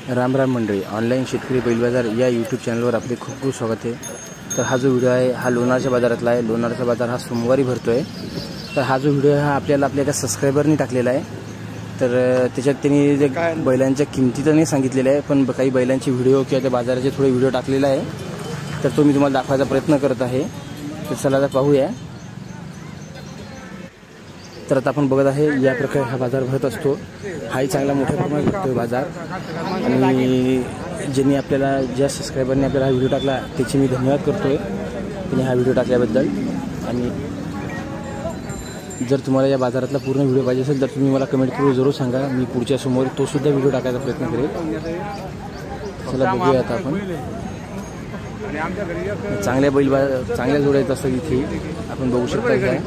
राम राम मंडळी, ऑनलाईन शेतकरी बैल बाजार या यूट्यूब चॅनलवर आपले खूप खूप स्वागत आहे। तर हा जो व्हिडिओ आहे हा लोणारच्या बाजारातला आहे। लोणारचा बाजार हा सोमवारी भरतो आहे। तर हा जो व्हिडिओ हा आपल्या एका सबस्क्रायबरनी टाकलेला आहे। तर त्याच्यात त्यांनी जे बैलांच्या किमती तर नाही सांगितलेल्या आहे, पण काही बैलांचे व्हिडिओ किंवा त्या बाजाराचे थोडे व्हिडिओ टाकलेला आहे। तर तो मी तुम्हाला दाखवायचा प्रयत्न करत आहे। तर चला आता पाहूया। तर आता आपण बघत आहे या प्रकारे हा बाजार भरत असतो। हाही चांगला मोठ्या प्रमाणात भरतो बाजार। आणि ज्यांनी आपल्याला ज्या सबस्क्रायबरने आपल्याला हा व्हिडिओ टाकला त्याची मी धन्यवाद करतोय त्यांनी हा व्हिडिओ टाकल्याबद्दल। आणि जर तुम्हाला या बाजारातला पूर्ण व्हिडिओ पाहिजे असेल तर तुम्ही मला कमेंट करून जरूर सांगा, मी पुढच्या समोर तो सुद्धा व्हिडिओ टाकायचा प्रयत्न करेल। चला बघूया आता आपण। चांगल्या चांगल्या जोड्या असतात इथे, आपण बघू शकता काय